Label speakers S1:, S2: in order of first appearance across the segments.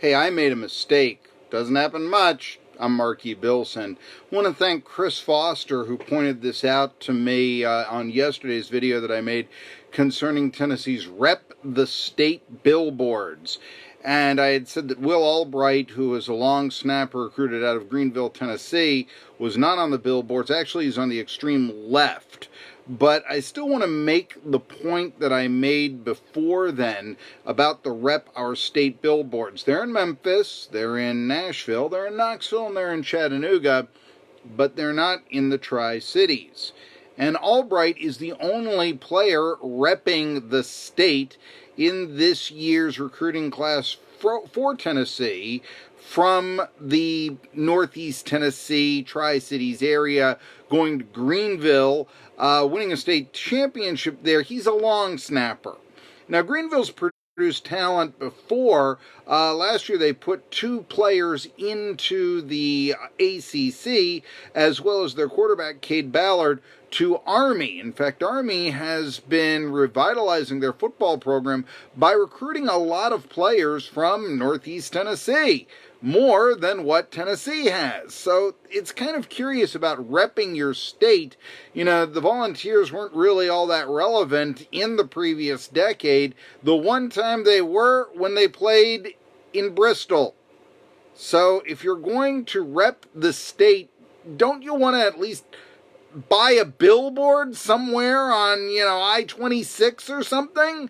S1: Hey, I made a mistake. Doesn't happen much. I'm Marky Bilson. I want to thank Chris Foster, who pointed this out to me on yesterday's video that I made concerning Tennessee's Rep the State billboards. And I had said that Will Albright, who was a long snapper recruited out of Greenville, Tennessee, was not on the billboards. Actually, he's on the extreme left. But I still want to make the point that I made before then about the Rep Our State billboards. They're in Memphis, they're in Nashville, they're in Knoxville, and they're in Chattanooga, but they're not in the Tri-Cities. And Albright is the only player repping the state in this year's recruiting class for Tennessee from the Northeast Tennessee Tri-Cities area, going to Greenville, winning a state championship there. He's a long snapper. Now, Greenville's produced talent before. Last year they put 2 players into the ACC, as well as their quarterback, Cade Ballard, to Army. In fact, Army has been revitalizing their football program by recruiting a lot of players from Northeast Tennessee, more than what Tennessee has. So it's kind of curious about repping your state. You know, the Volunteers weren't really all that relevant in the previous decade. The one time they were when they played in Bristol. So if you're going to rep the state, don't you want to at least buy a billboard somewhere on, I-26 or something?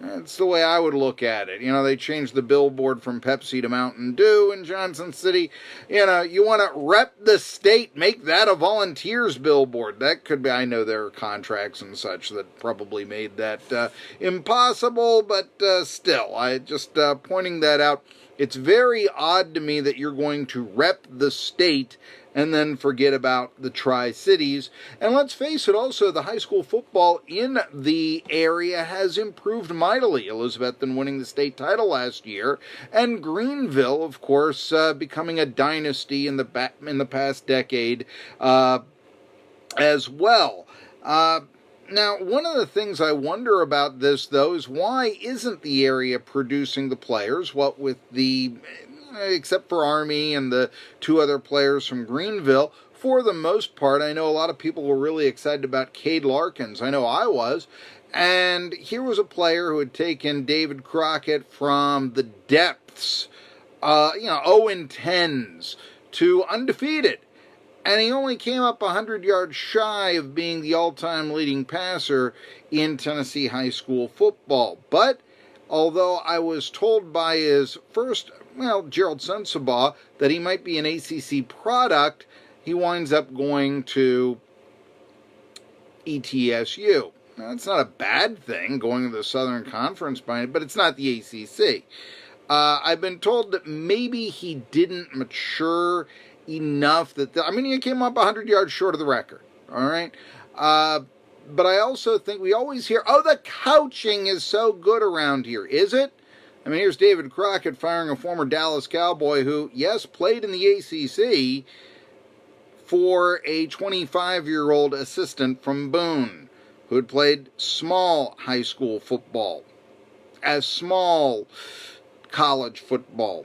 S1: That's the way I would look at it. They changed the billboard from Pepsi to Mountain Dew in Johnson City. You want to rep the state, make that a Volunteers billboard. That could be, I know there are contracts and such that probably made that impossible, but still, I just pointing that out. It's very odd to me that you're going to rep the state and then forget about the Tri-Cities. And let's face it, also, the high school football in the area has improved mightily. Elizabethton winning the state title last year, and Greenville, of course, becoming a dynasty in the past decade as well. Now, one of the things I wonder about this, though, is why isn't the area producing the players? What with except for Army and the 2 other players from Greenville, for the most part, I know a lot of people were really excited about Cade Larkins. I know I was. And here was a player who had taken David Crockett from the depths, 0-10s to undefeated. And he only came up 100 yards shy of being the all-time leading passer in Tennessee high school football. But although I was told by his Gerald Sensabaugh, that he might be an ACC product, he winds up going to ETSU. Now, that's not a bad thing, going to the Southern Conference, but it's not the ACC. I've been told that maybe he didn't mature enough he came up 100 yards short of the record, all right? But I also think we always hear, the coaching is so good around here. Is it? Here's David Crockett firing a former Dallas Cowboy who, yes, played in the ACC for a 25-year-old assistant from Boone who had played small high school football, as small college football.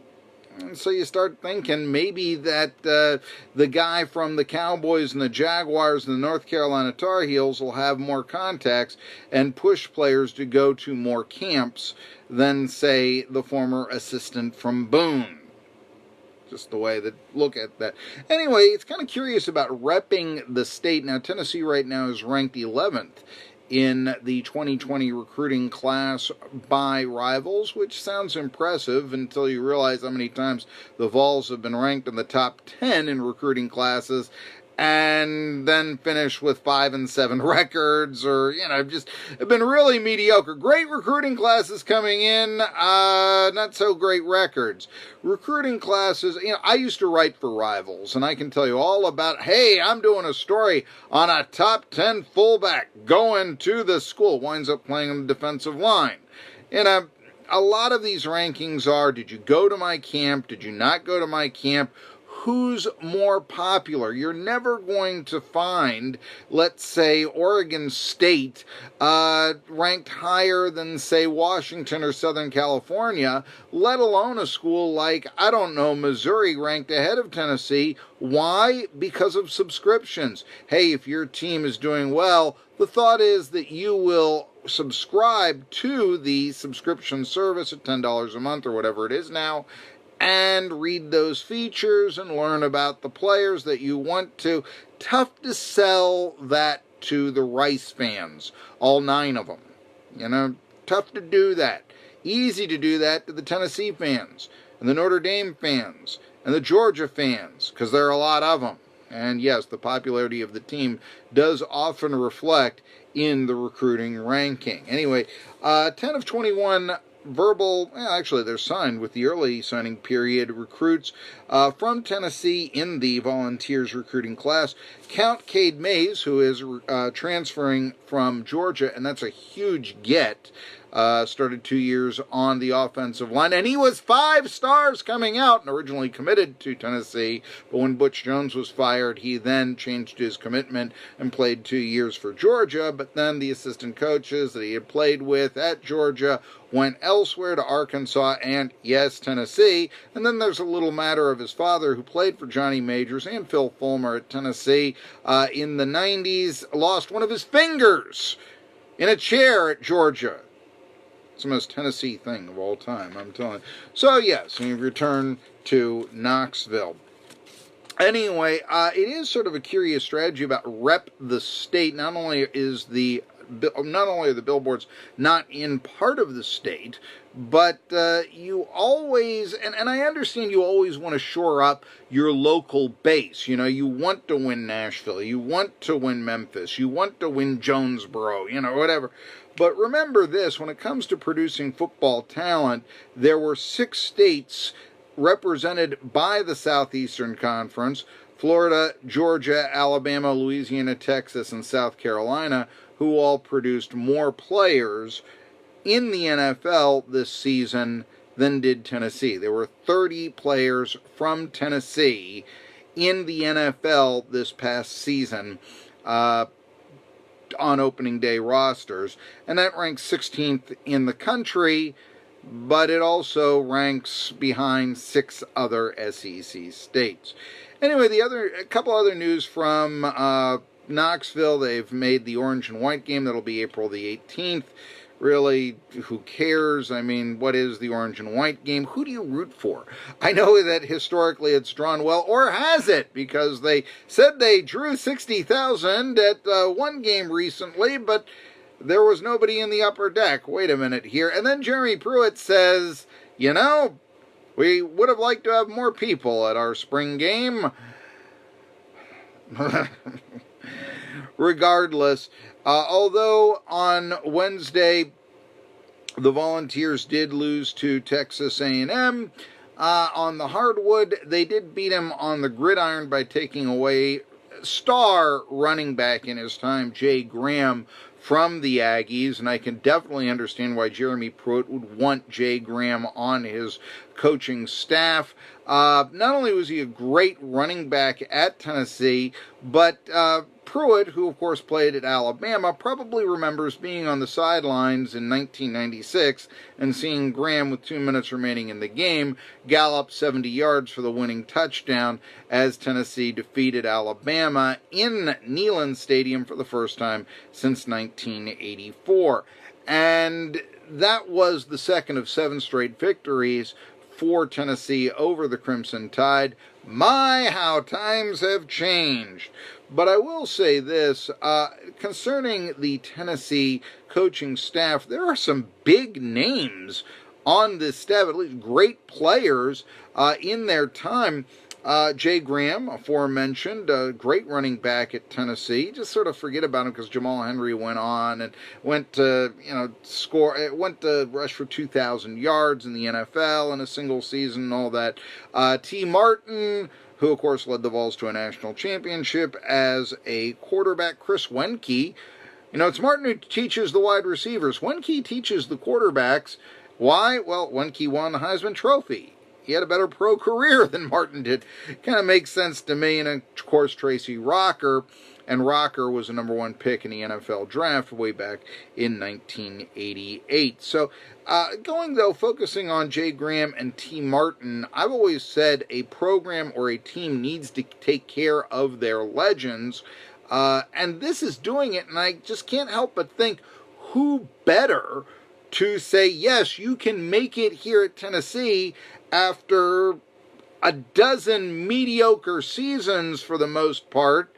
S1: And so you start thinking maybe that the guy from the Cowboys and the Jaguars and the North Carolina Tar Heels will have more contacts and push players to go to more camps than, say, the former assistant from Boone. Just the way that look at that. Anyway, it's kind of curious about repping the state. Now, Tennessee right now is ranked 11th in the 2020 recruiting class by rivals, which sounds impressive until you realize how many times the Vols have been ranked in the top 10 in recruiting classes and then finish with 5 and 7 records, or, just have been really mediocre. Great recruiting classes coming in, not so great records. Recruiting classes, I used to write for Rivals, and I can tell you all about, hey, I'm doing a story on a top 10 fullback going to the school, winds up playing on the defensive line. A lot of these rankings are, did you go to my camp? Did you not go to my camp? who's more popular. You're never going to find, let's say, Oregon State ranked higher than, say, Washington or Southern California, let alone a school like, I don't know, Missouri ranked ahead of Tennessee. Why? Because of subscriptions. Hey, if your team is doing well, the thought is that you will subscribe to the subscription service at $10 a month or whatever it is now, and read those features and learn about the players that you want to. Tough to sell that to the Rice fans, all 9 of them. You know, tough to do that. Easy to do that to the Tennessee fans, and the Notre Dame fans, and the Georgia fans, because there are a lot of them. And yes, the popularity of the team does often reflect in the recruiting ranking. Anyway, 10 of 21 verbal, well, actually they're signed with the early signing period recruits from Tennessee in the Volunteers recruiting class. Count Cade Mays, who is transferring from Georgia, and that's a huge get. Started 2 years on the offensive line, and he was 5 stars coming out and originally committed to Tennessee, but when Butch Jones was fired, he then changed his commitment and played 2 years for Georgia, but then the assistant coaches that he had played with at Georgia went elsewhere to Arkansas and, yes, Tennessee. And then there's a little matter of his father, who played for Johnny Majors and Phil Fulmer at Tennessee in the 90s, lost one of his fingers in a chair at Georgia. It's the most Tennessee thing of all time, I'm telling you. So, yes, we return to Knoxville. Anyway, it is sort of a curious strategy about Rep the State. Not only are the billboards not in part of the state, but you always, and I understand you always want to shore up your local base. You know, you want to win Nashville, you want to win Memphis, you want to win Jonesboro, you know, whatever. But remember this, when it comes to producing football talent, there were 6 states represented by the Southeastern Conference: Florida, Georgia, Alabama, Louisiana, Texas, and South Carolina, who all produced more players in the NFL this season than did Tennessee. There were 30 players from Tennessee in the NFL this past season on opening day rosters, and that ranks 16th in the country, but it also ranks behind 6 other SEC states. Anyway, a couple other news from Knoxville. They've made the orange and white game. That'll be April the 18th. Really, who cares? I mean, what is the orange and white game? Who do you root for? I know that historically it's drawn well, or has it? Because they said they drew 60,000 at one game recently, but there was nobody in the upper deck. Wait a minute here. And then Jeremy Pruitt says, you know, we would have liked to have more people at our spring game. Regardless, although on Wednesday the Volunteers did lose to Texas A&M on the hardwood, they did beat them on the gridiron by taking away star running back in his time, Jay Graham, from the Aggies, and I can definitely understand why Jeremy Pruitt would want Jay Graham on his coaching staff. Not only was he a great running back at Tennessee, but Pruitt, who of course played at Alabama, probably remembers being on the sidelines in 1996 and seeing Graham, with 2 minutes remaining in the game, gallop 70 yards for the winning touchdown as Tennessee defeated Alabama in Neyland Stadium for the first time since 1984. And that was the second of 7 straight victories for Tennessee over the Crimson Tide. My, how times have changed. But I will say this, concerning the Tennessee coaching staff, there are some big names on this staff, at least great players in their time. Jay Graham, aforementioned, a great running back at Tennessee. Just sort of forget about him because Jamal Henry went on and went to, went to rush for 2,000 yards in the NFL in a single season and all that. T. Martin, who of course led the Vols to a national championship as a quarterback. Chris Wenke, it's Martin who teaches the wide receivers. Wenke teaches the quarterbacks. Why? Well, Wenke won the Heisman Trophy. he had a better pro career than Martin did. Kind of makes sense to me. And of course, Tracy Rocker. And Rocker was a #1 pick in the NFL draft way back in 1988. So, focusing on Jay Graham and T. Martin, I've always said a program or a team needs to take care of their legends. And this is doing it, and I just can't help but think, who better to say, yes, you can make it here at Tennessee after a dozen mediocre seasons for the most part,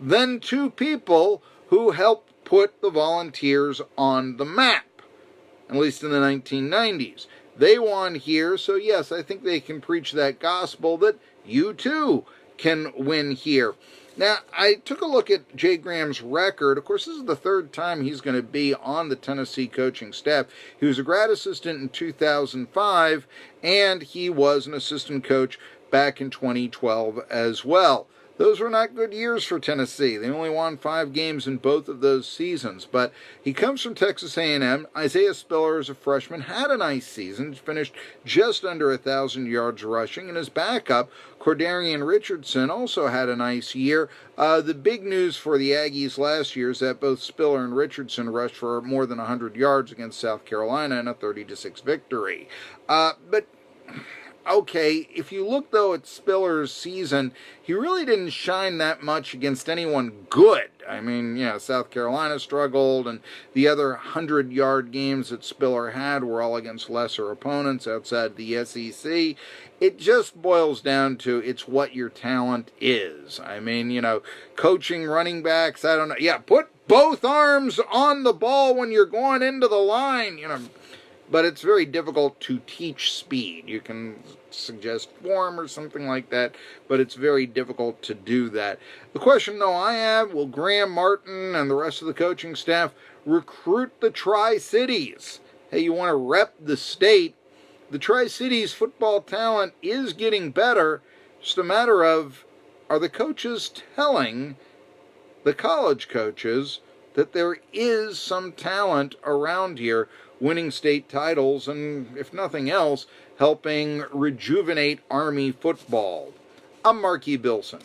S1: than two people who helped put the Volunteers on the map, at least in the 1990s. They won here, so yes, I think they can preach that gospel that you too can win here. Now, I took a look at Jay Graham's record. Of course, this is the third time he's going to be on the Tennessee coaching staff. He was a grad assistant in 2005, and he was an assistant coach back in 2012 as well. Those were not good years for Tennessee. They only won 5 games in both of those seasons. But he comes from Texas A&M. Isaiah Spiller, as a freshman, had a nice season. Finished just under 1,000 yards rushing. And his backup, Cordarian Richardson, also had a nice year. The big news for the Aggies last year is that both Spiller and Richardson rushed for more than 100 yards against South Carolina in a 30-6 victory. Okay, if you look, though, at Spiller's season, he really didn't shine that much against anyone good. I mean, yeah, South Carolina struggled, and the other 100-yard games that Spiller had were all against lesser opponents outside the SEC. It just boils down to it's what your talent is. I mean, coaching running backs, I don't know. Yeah, put both arms on the ball when you're going into the line, But it's very difficult to teach speed. You can suggest form or something like that, but it's very difficult to do that. The question, though, I have, will Graham, Martin, and the rest of the coaching staff recruit the Tri-Cities? Hey, you want to rep the state. The Tri-Cities football talent is getting better. Just a matter of, are the coaches telling the college coaches that there is some talent around here winning state titles and, if nothing else, helping rejuvenate Army football? I'm Marky Bilson.